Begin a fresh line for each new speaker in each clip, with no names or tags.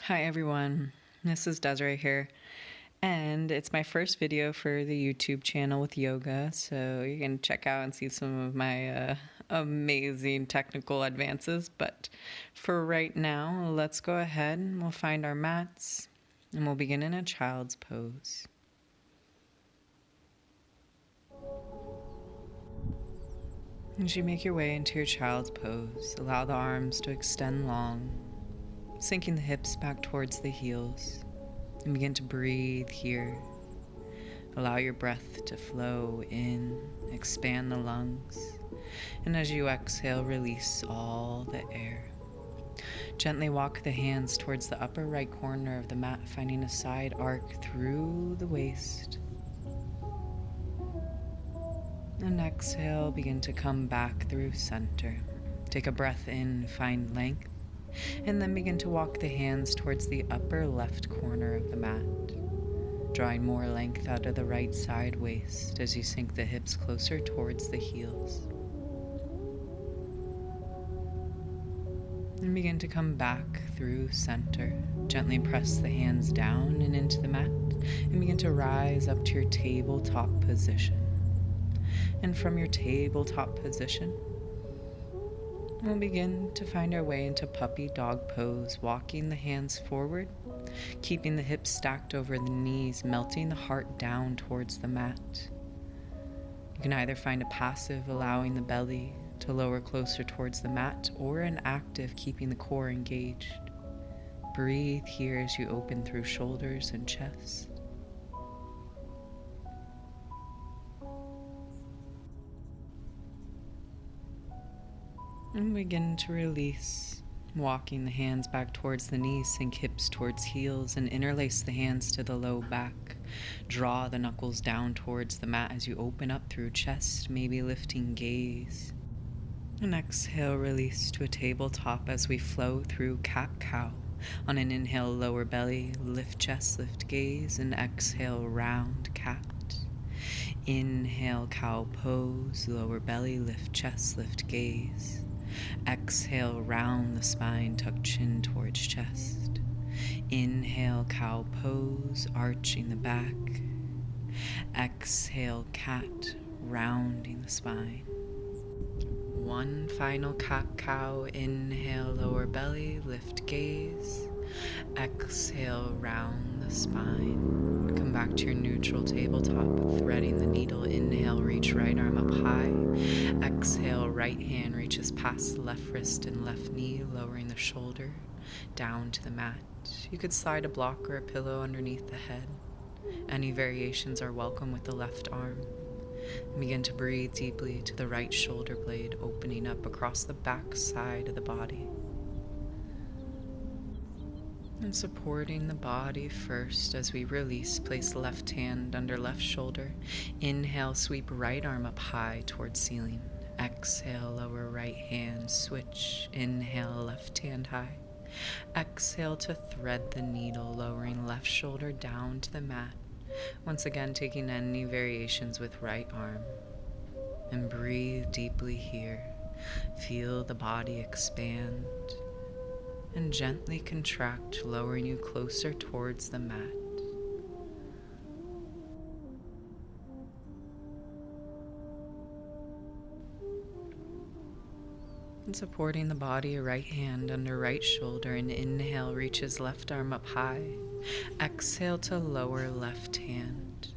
Hi everyone, this is Desiree here, and it's my first video for the YouTube channel with yoga, so you can check out and see some of my amazing technical advances. But for right now, let's go ahead and we'll find our mats, and we'll begin in a child's pose. As you make your way into your child's pose, allow the arms to extend long, sinking the hips back towards the heels, and begin to breathe here. Allow your breath to flow in, expand the lungs, and as you exhale, release all the air. Gently walk the hands towards the upper right corner of the mat, finding a side arc through the waist. And exhale, begin to come back through center. Take a breath in, find length, and then begin to walk the hands towards the upper left corner of the mat, drawing more length out of the right side waist as you sink the hips closer towards the heels. And begin to come back through center. Gently press the hands down and into the mat, and begin to rise up to your tabletop position. And from your tabletop position, we'll begin to find our way into puppy dog pose, walking the hands forward, keeping the hips stacked over the knees, melting the heart down towards the mat. You can either find a passive, allowing the belly to lower closer towards the mat, or an active, keeping the core engaged. Breathe here as you open through shoulders and chest. And begin to release, walking the hands back towards the knees, sink hips towards heels, and interlace the hands to the low back. Draw the knuckles down towards the mat as you open up through chest, maybe lifting gaze. And exhale, release to a tabletop as we flow through cat-cow. On an inhale, lower belly, lift chest, lift gaze, and exhale, round cat. Inhale, cow pose, lower belly, lift chest, lift gaze. Exhale, round the spine, tuck chin towards chest. Inhale, cow pose, arching the back. Exhale, cat, rounding the spine. One final cat-cow. Inhale, lower belly, lift gaze. Exhale, round the spine. Come back to your neutral tabletop, threading the needle. Inhale, reach right arm up high. Exhale, right hand reaches past the left wrist and left knee, lowering the shoulder down to the mat. You could slide a block or a pillow underneath the head. Any variations are welcome with the left arm. And begin to breathe deeply to the right shoulder blade, opening up across the back side of the body. And supporting the body first as we release, place left hand under left shoulder. Inhale, sweep right arm up high towards ceiling. Exhale, lower right hand, switch. Inhale, left hand high. Exhale to thread the needle, lowering left shoulder down to the mat. Once again, taking any variations with right arm. And breathe deeply here. Feel the body expand. And gently contract, lowering you closer towards the mat. And supporting the body, right hand under right shoulder, and inhale, reaches left arm up high. Exhale to lower left hand.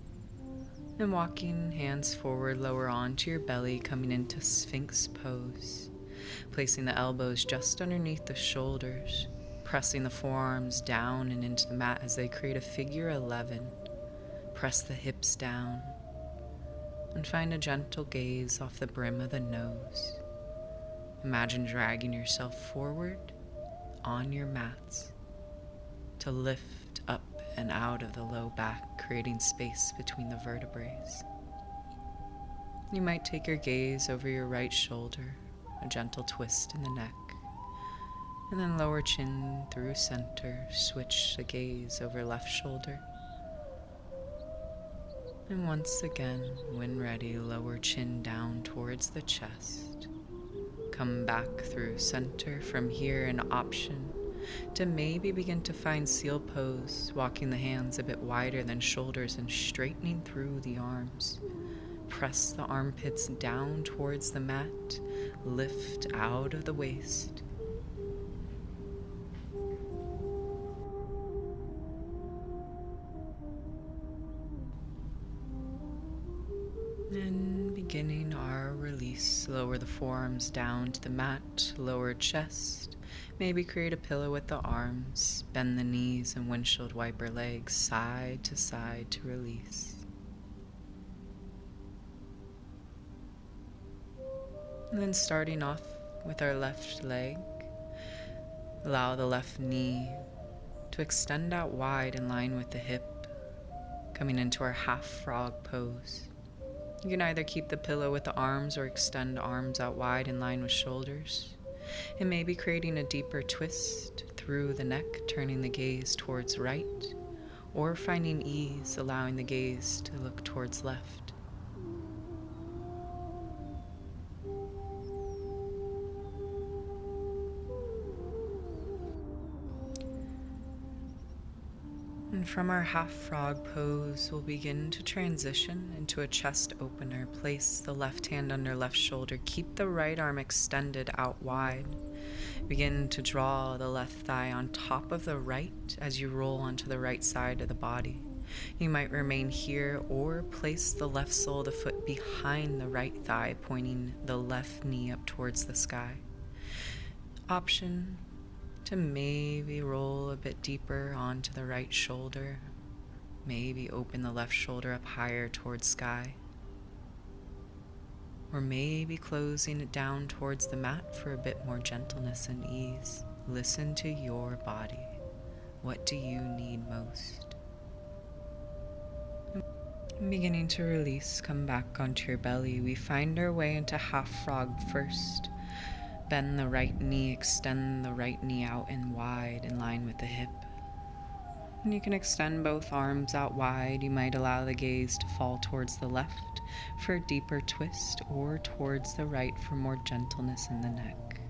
And walking hands forward, lower onto your belly, coming into Sphinx pose. Placing the elbows just underneath the shoulders, pressing the forearms down and into the mat as they create a figure 11. Press the hips down and find a gentle gaze off the brim of the nose. Imagine dragging yourself forward on your mats to lift up and out of the low back, creating space between the vertebrae. You might take your gaze over your right shoulder, a gentle twist in the neck, and then lower chin through center, switch the gaze over left shoulder. And once again, when ready, lower chin down towards the chest. Come back through center. From here, an option to maybe begin to find seal pose, walking the hands a bit wider than shoulders and straightening through the arms. Press the armpits down towards the mat, lift out of the waist. And beginning our release, lower the forearms down to the mat, lower chest. Maybe create a pillow with the arms, bend the knees and windshield wiper legs side to side to release. And then starting off with our left leg, allow the left knee to extend out wide in line with the hip, coming into our half frog pose. You can either keep the pillow with the arms or extend arms out wide in line with shoulders. And maybe creating a deeper twist through the neck, turning the gaze towards right, or finding ease, allowing the gaze to look towards left. And from our half frog pose, we'll begin to transition into a chest opener. Place the left hand under left shoulder. Keep the right arm extended out wide. Begin to draw the left thigh on top of the right as you roll onto the right side of the body. You might remain here or place the left sole of the foot behind the right thigh, pointing the left knee up towards the sky. Option to maybe roll a bit deeper onto the right shoulder, maybe open the left shoulder up higher towards sky, or maybe closing it down towards the mat for a bit more gentleness and ease. Listen to your body. What do you need most? Beginning to release, come back onto your belly. We find our way into half frog first. Bend the right knee, extend the right knee out and wide in line with the hip. And you can extend both arms out wide. You might allow the gaze to fall towards the left for a deeper twist or towards the right for more gentleness in the neck.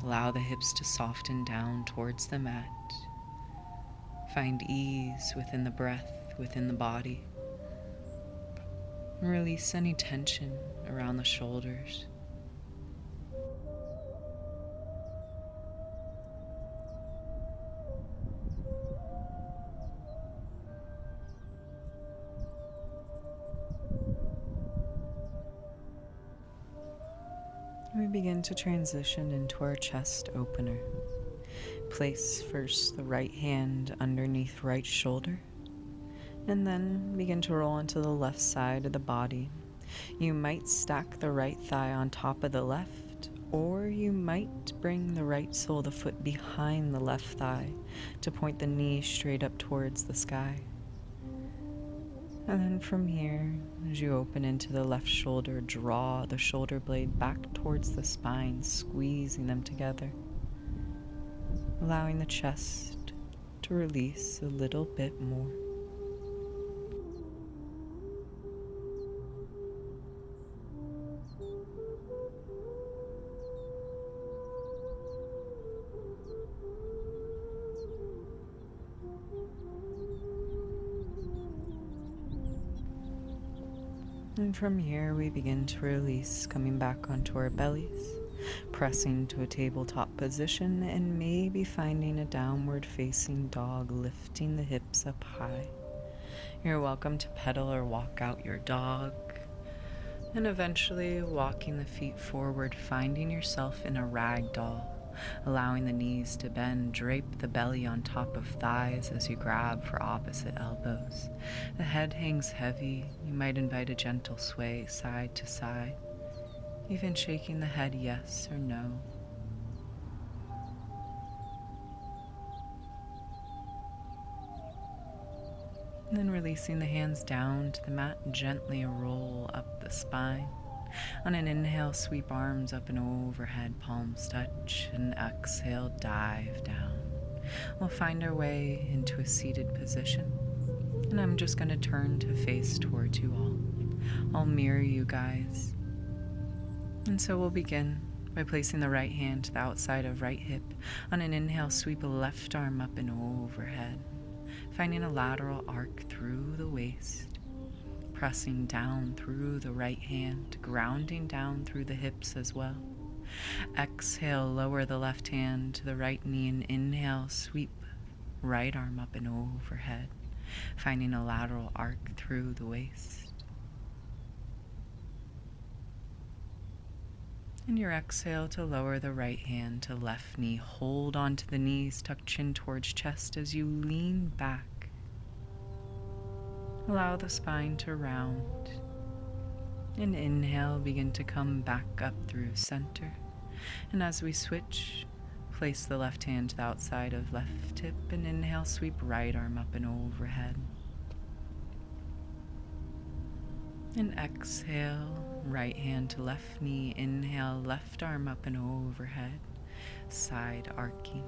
Allow the hips to soften down towards the mat. Find ease within the breath, within the body. And release any tension around the shoulders. We begin to transition into our chest opener. Place first the right hand underneath right shoulder, and then begin to roll onto the left side of the body. You might stack the right thigh on top of the left, or you might bring the right sole of the foot behind the left thigh to point the knee straight up towards the sky. And then from here, as you open into the left shoulder, draw the shoulder blade back towards the spine, squeezing them together, allowing the chest to release a little bit more. And from here we begin to release, coming back onto our bellies, pressing to a tabletop position and maybe finding a downward facing dog, lifting the hips up high. You're welcome to pedal or walk out your dog, and eventually walking the feet forward, finding yourself in a rag doll. Allowing the knees to bend, drape the belly on top of thighs as you grab for opposite elbows. The head hangs heavy. You might invite a gentle sway side to side, even shaking the head yes or no. And then releasing the hands down to the mat, gently roll up the spine. On an inhale, sweep arms up and overhead, palms touch, and exhale, dive down. We'll find our way into a seated position, and I'm just going to turn to face towards you all. I'll mirror you guys. And so we'll begin by placing the right hand to the outside of right hip. On an inhale, sweep left arm up and overhead, finding a lateral arc through the waist, pressing down through the right hand, grounding down through the hips as well. Exhale, lower the left hand to the right knee and inhale, sweep right arm up and overhead, finding a lateral arc through the waist. And your exhale to lower the right hand to left knee. Hold onto the knees, tuck chin towards chest as you lean back. Allow the spine to round. And inhale, begin to come back up through center. And as we switch, place the left hand to the outside of left hip and inhale, sweep right arm up and overhead. And exhale, right hand to left knee, inhale, left arm up and overhead, side arcing.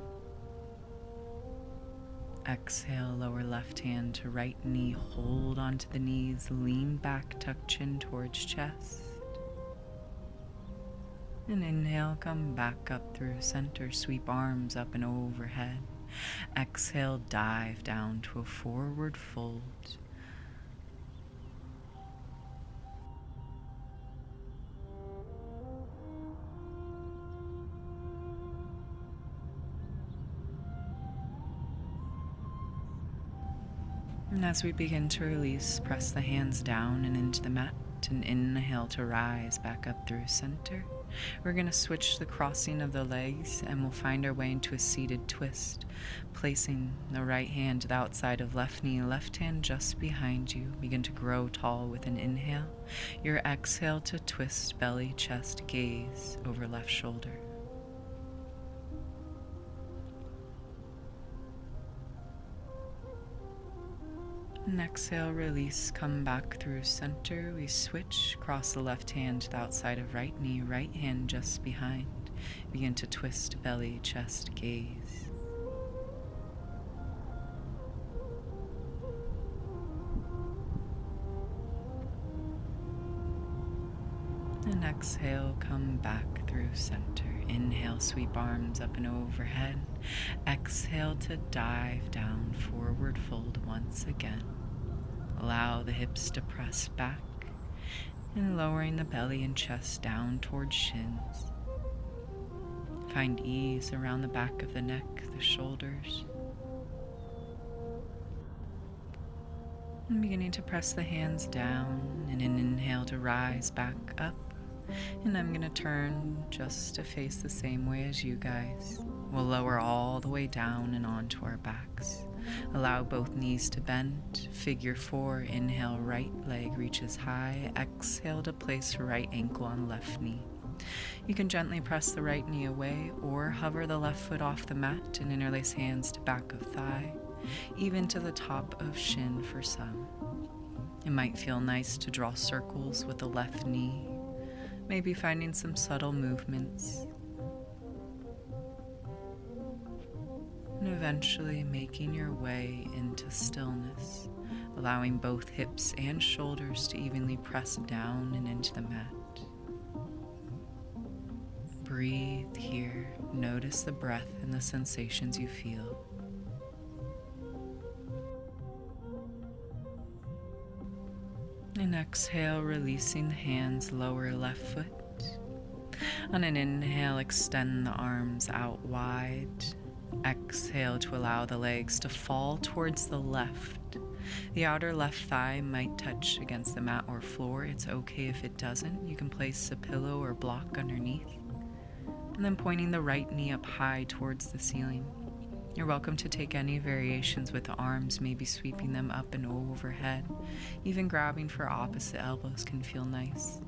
Exhale, lower left hand to right knee, hold onto the knees, lean back, tuck chin towards chest. And inhale, come back up through center, sweep arms up and overhead. Exhale, dive down to a forward fold. And as we begin to release, press the hands down and into the mat and inhale to rise back up through center. We're going to switch the crossing of the legs and we'll find our way into a seated twist, placing the right hand to the outside of left knee, left hand just behind you. Begin to grow tall with an inhale. Your exhale to twist belly, chest, gaze over left shoulder. And exhale, release, come back through center. We switch, cross the left hand to the outside of right knee, right hand just behind. Begin to twist belly, chest, gaze. And exhale, come back through center. Inhale, sweep arms up and overhead. Exhale to dive down, forward fold once again. Allow the hips to press back and lowering the belly and chest down towards shins. Find ease around the back of the neck, the shoulders. And beginning to press the hands down and an inhale to rise back up. And I'm going to turn just to face the same way as you guys. We'll lower all the way down and onto our backs. Allow both knees to bend. Figure 4, inhale, right leg reaches high. Exhale to place right ankle on left knee. You can gently press the right knee away or hover the left foot off the mat and interlace hands to back of thigh, even to the top of shin for some. It might feel nice to draw circles with the left knee, maybe finding some subtle movements, and eventually making your way into stillness, allowing both hips and shoulders to evenly press down and into the mat. Breathe here. Notice the breath and the sensations you feel. And exhale, releasing the hands, lower left foot. On an inhale, extend the arms out wide. Exhale to allow the legs to fall towards the left. The outer left thigh might touch against the mat or floor. It's okay if it doesn't. You can place a pillow or block underneath. And then pointing the right knee up high towards the ceiling. You're welcome to take any variations with the arms, maybe sweeping them up and overhead. Even grabbing for opposite elbows can feel nice.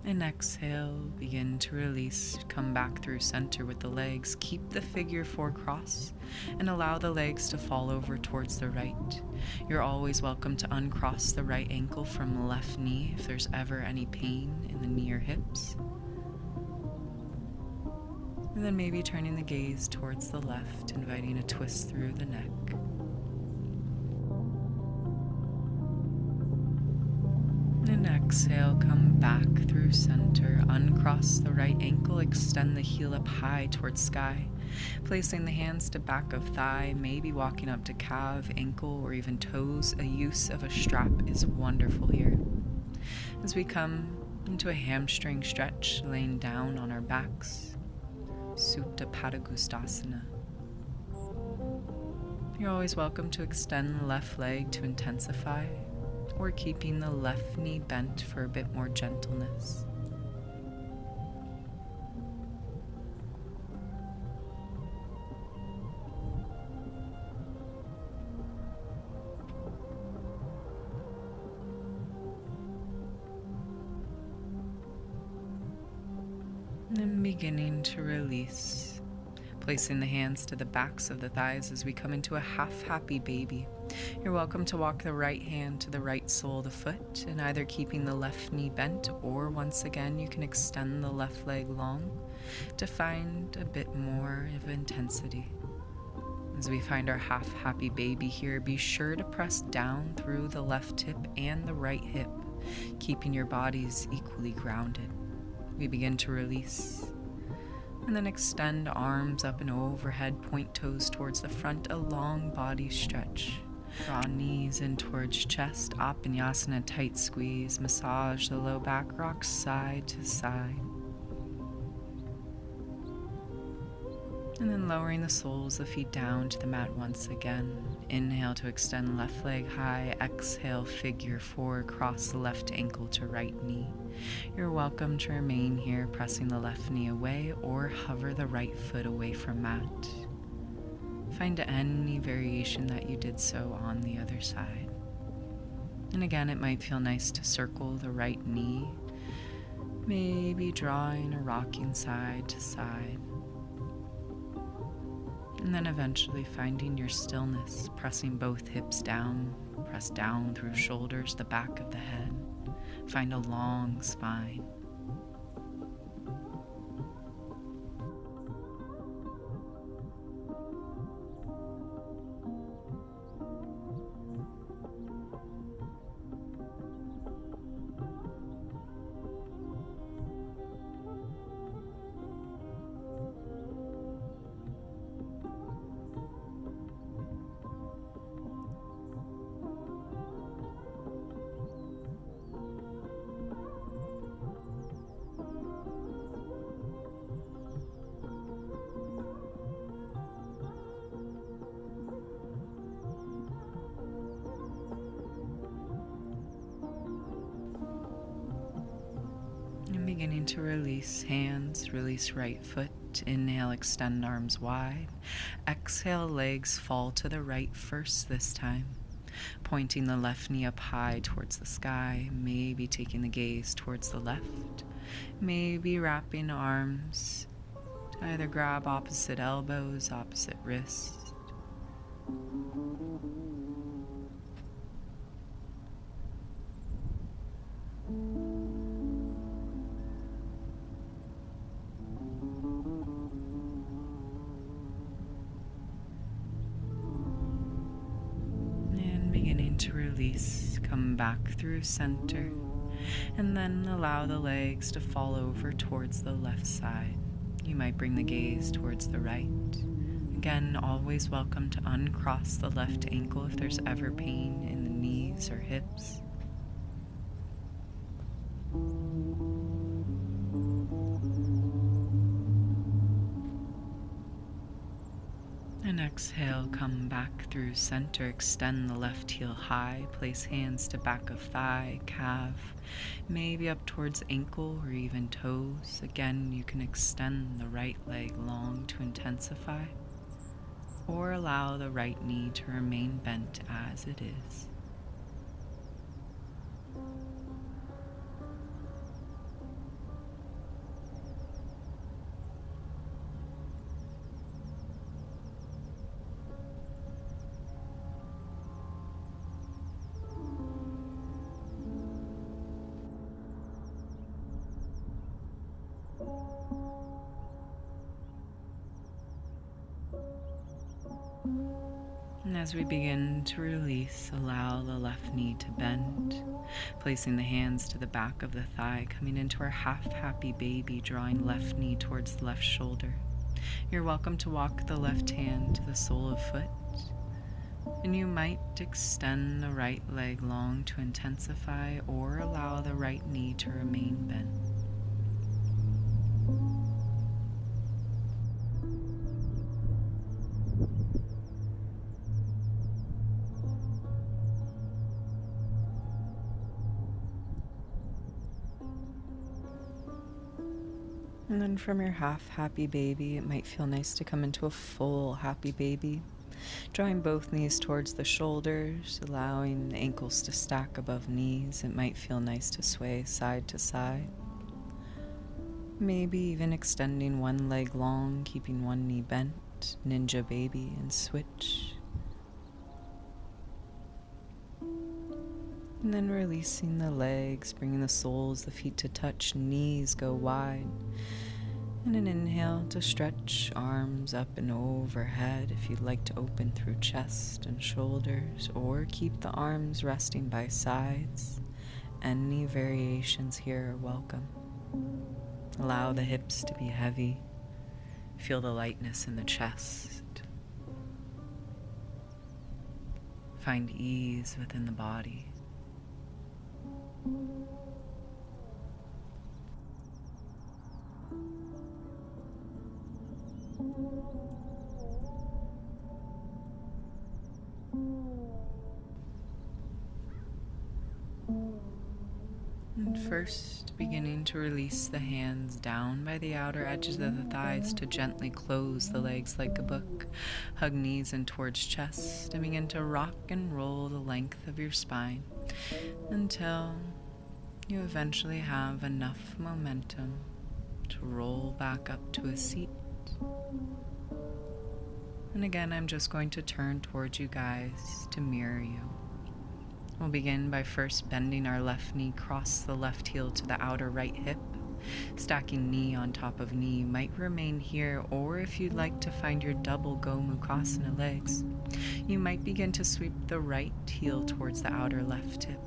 And exhale, begin to release, come back through center with the legs. Keep the figure 4 cross and allow the legs to fall over towards the right. You're always welcome to uncross the right ankle from the left knee if there's ever any pain in the knee or hips. And then maybe turning the gaze towards the left, inviting a twist through the neck. exhale, come back through center. Uncross the right ankle, extend the heel up high towards sky. Placing the hands to back of thigh, maybe walking up to calf, ankle, or even toes. A use of a strap is wonderful here. As we come into a hamstring stretch, laying down on our backs, Supta Padangusthasana. You're always welcome to extend the left leg to intensify, or keeping the left knee bent for a bit more gentleness. And beginning to release, placing the hands to the backs of the thighs as we come into a half happy baby. You're welcome to walk the right hand to the right sole of the foot, and either keeping the left knee bent, or once again you can extend the left leg long to find a bit more of intensity. As we find our half happy baby here, be sure to press down through the left hip and the right hip, keeping your bodies equally grounded. We begin to release, and then extend arms up and overhead, point toes towards the front, a long body stretch. Draw knees in towards chest, Apanyasana, tight squeeze, massage the low back, rock side to side. And then lowering the soles of the feet down to the mat once again. Inhale to extend left leg high. Exhale, figure four, cross the left ankle to right knee. You're welcome to remain here, pressing the left knee away or hover the right foot away from mat. Find any variation that you did so on the other side. And again, it might feel nice to circle the right knee, maybe drawing a rocking side to side. And then eventually finding your stillness, pressing both hips down, press down through shoulders, the back of the head. Find a long spine. Beginning to release hands, release right foot. Inhale, extend arms wide. Exhale, legs fall to the right first this time. Pointing the left knee up high towards the sky, maybe taking the gaze towards the left. Maybe wrapping arms to either grab opposite elbows, opposite wrists. To release, come back through center, and then allow the legs to fall over towards the left side. You might bring the gaze towards the right. Again, always welcome to uncross the left ankle if there's ever pain in the knees or hips. And exhale, come back through center, extend the left heel high, place hands to back of thigh, calf, maybe up towards ankle or even toes. Again, you can extend the right leg long to intensify, or allow the right knee to remain bent as it is. And As we begin to release, allow the left knee to bend, placing the hands to the back of the thigh, coming into our half happy baby, drawing left knee towards the left shoulder. You're welcome to walk the left hand to the sole of foot, and you might extend the right leg long to intensify or allow the right knee to remain bent. And then from your half happy baby, it might feel nice to come into a full happy baby, drawing both knees towards the shoulders, allowing the ankles to stack above knees. It might feel nice to sway side to side. Maybe even extending one leg long, keeping one knee bent, ninja baby, and switch. And then releasing the legs, bringing the soles, the feet to touch, knees go wide. And an inhale to stretch, arms up and overhead if you'd like to open through chest and shoulders, or keep the arms resting by sides. Any variations here are welcome. Allow the hips to be heavy. Feel the lightness in the chest. Find ease within the body. And first, beginning to release the hands down by the outer edges of the thighs to gently close the legs like a book. Hug knees in towards chest and begin to rock and roll the length of your spine until you eventually have enough momentum to roll back up to a seat. And again, I'm just going to turn towards you guys to mirror you. We'll begin by first bending our left knee, cross the left heel to the outer right hip, stacking knee on top of knee. You might remain here, or if you'd like to find your double Gomukhasana legs, you might begin to sweep the right heel towards the outer left hip.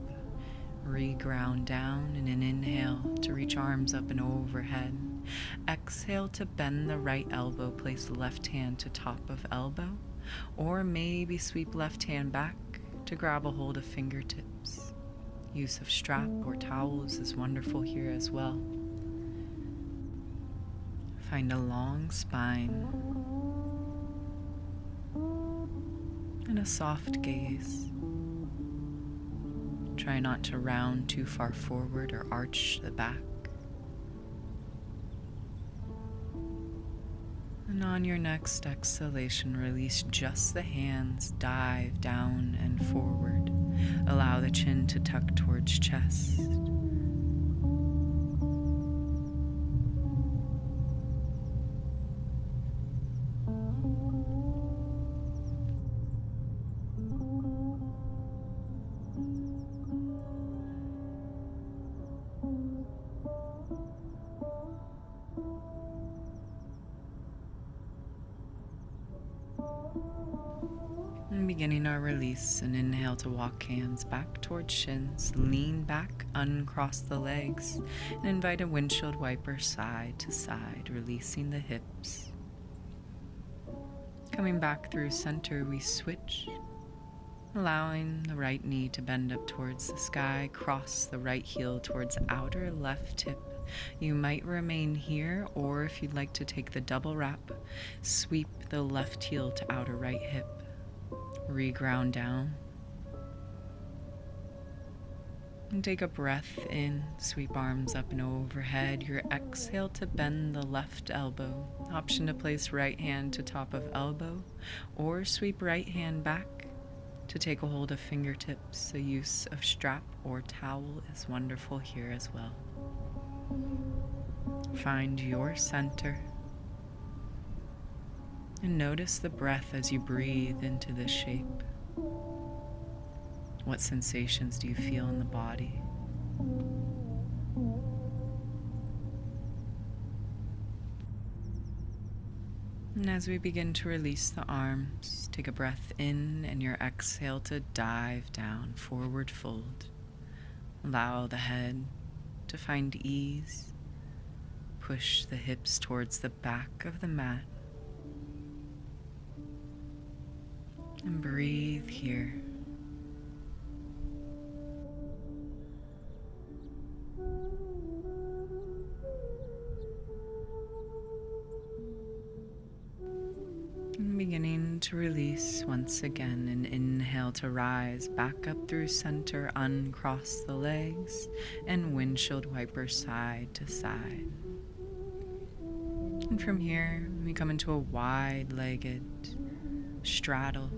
Re-ground down in an inhale to reach arms up and overhead. Exhale to bend the right elbow, place the left hand to top of elbow, or maybe sweep left hand back to grab a hold of fingertips. Use of strap or towels is wonderful here as well. Find a long spine and a soft gaze. Try not to round too far forward or arch the back. And on your next exhalation, release just the hands, dive down and forward. Allow the chin to tuck towards chest. And beginning our release, an inhale to walk hands back towards shins, lean back, uncross the legs, and invite a windshield wiper side to side, releasing the hips. Coming back through center, we switch, allowing the right knee to bend up towards the sky, cross the right heel towards the outer left hip. You might remain here, or if you'd like to take the double wrap, sweep the left heel to outer right hip. Re-ground down. And take a breath in, sweep arms up and overhead. Your exhale to bend the left elbow. Option to place right hand to top of elbow, or sweep right hand back to take a hold of fingertips. The use of strap or towel is wonderful here as well. Find your center. And notice the breath as you breathe into this shape. What sensations do you feel in the body? And as we begin to release the arms, take a breath in and your exhale to dive down, forward fold. Allow the head to find ease. Push the hips towards the back of the mat. And breathe here. And beginning to release once again, and inhale to rise back up through center, uncross the legs, and windshield wiper side to side. And from here, we come into a wide-legged straddle,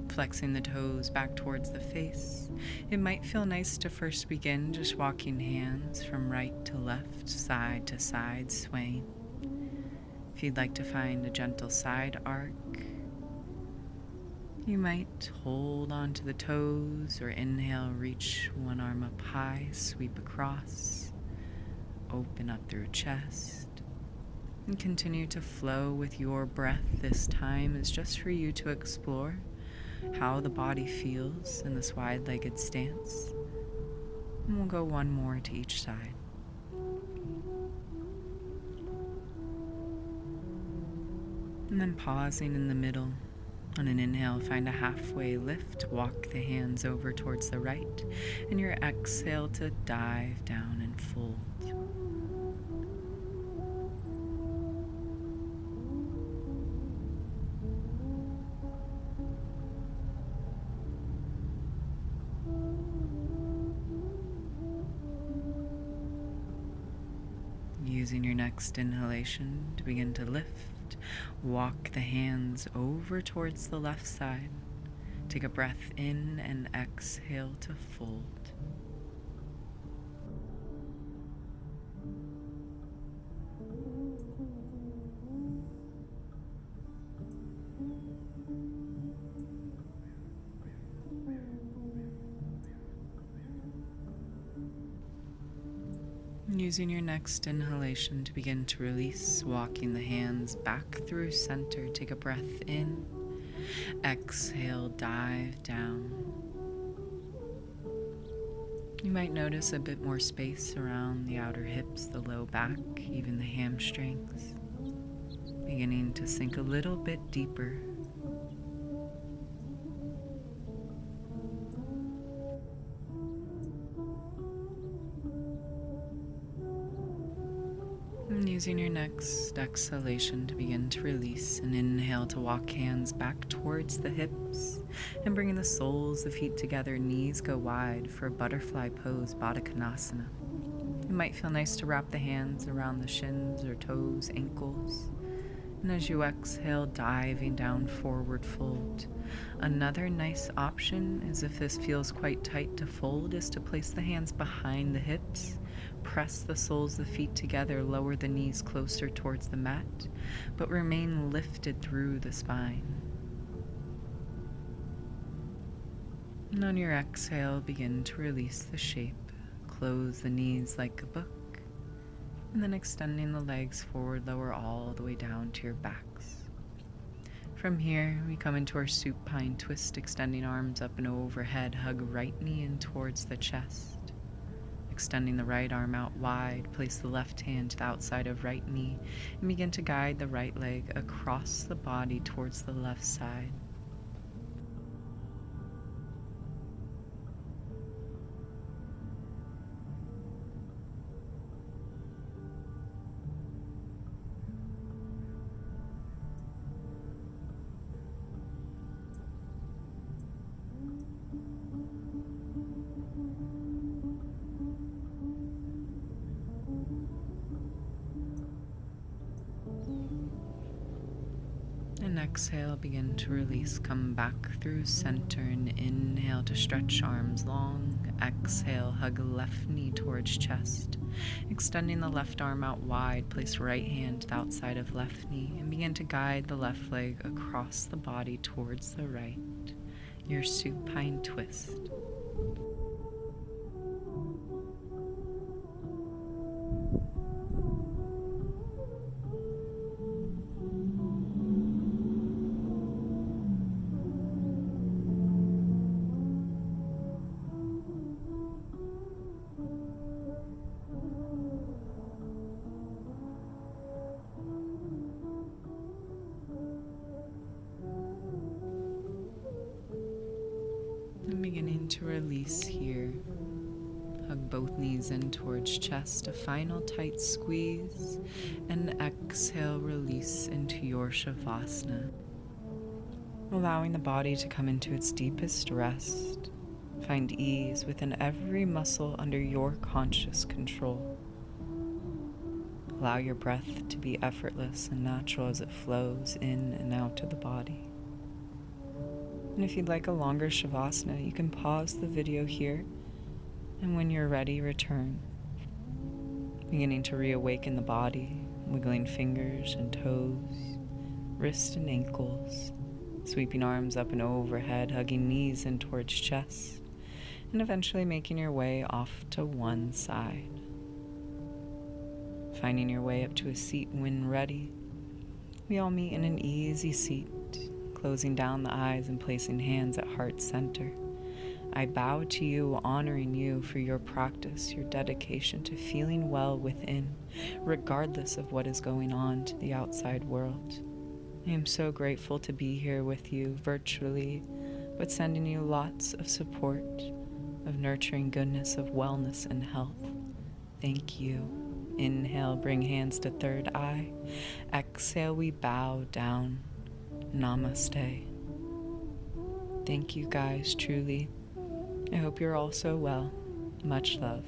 flexing the toes back towards the face. It might feel nice to first begin just walking hands from right to left, side to side, swaying. If you'd like to find a gentle side arc, you might hold onto the toes or inhale, reach one arm up high, sweep across, open up through chest, and continue to flow with your breath. This time is just for you to explore how the body feels in this wide-legged stance. And we'll go one more to each side. And then pausing in the middle. On an inhale, find a halfway lift, walk the hands over towards the right, and your exhale to dive down and fold. Using your next inhalation to begin to lift, walk the hands over towards the left side. Take a breath in and exhale to fold. Using your next inhalation to begin to release, walking the hands back through center. Take a breath in, exhale, dive down. You might notice a bit more space around the outer hips, the low back, even the hamstrings, beginning to sink a little bit deeper. And using your next exhalation to begin to release, and inhale to walk hands back towards the hips and bringing the soles of feet together, knees go wide for a butterfly pose, Baddha Konasana. It might feel nice to wrap the hands around the shins or toes, ankles. And as you exhale, diving down, forward fold. Another nice option is, if this feels quite tight to fold, is to place the hands behind the hips. Press the soles of the feet together, lower the knees closer towards the mat, but remain lifted through the spine. And on your exhale, begin to release the shape. Close the knees like a book, and then extending the legs forward, lower all the way down to your backs. From here, we come into our supine twist, extending arms up and overhead. Hug right knee in towards the chest. Extending the right arm out wide, place the left hand to the outside of right knee, and begin to guide the right leg across the body towards the left side. And exhale, begin to release. Come back through center and inhale to stretch arms long. Exhale, hug left knee towards chest. Extending the left arm out wide, place right hand to the outside of left knee and begin to guide the left leg across the body towards the right. Your supine twist. begin to release here. Hug both knees in towards chest, a final tight squeeze, and exhale, release into your Shavasana. Allowing the body to come into its deepest rest. Find ease within every muscle under your conscious control. Allow your breath to be effortless and natural as it flows in and out of the body. And if you'd like a longer Shavasana, you can pause the video here, and when you're ready, return. Beginning to reawaken the body, wiggling fingers and toes, wrists and ankles, sweeping arms up and overhead, hugging knees in towards chest, and eventually making your way off to one side. Finding your way up to a seat when ready. We all meet in an easy seat, closing down the eyes and placing hands at heart center. I bow to you, honoring you for your practice, your dedication to feeling well within, regardless of what is going on to the outside world. I am so grateful to be here with you virtually, but sending you lots of support, of nurturing goodness, of wellness and health. Thank you. Inhale, bring hands to third eye. Exhale, we bow down. Namaste. Thank you guys, truly. I hope you're all so well. Much love.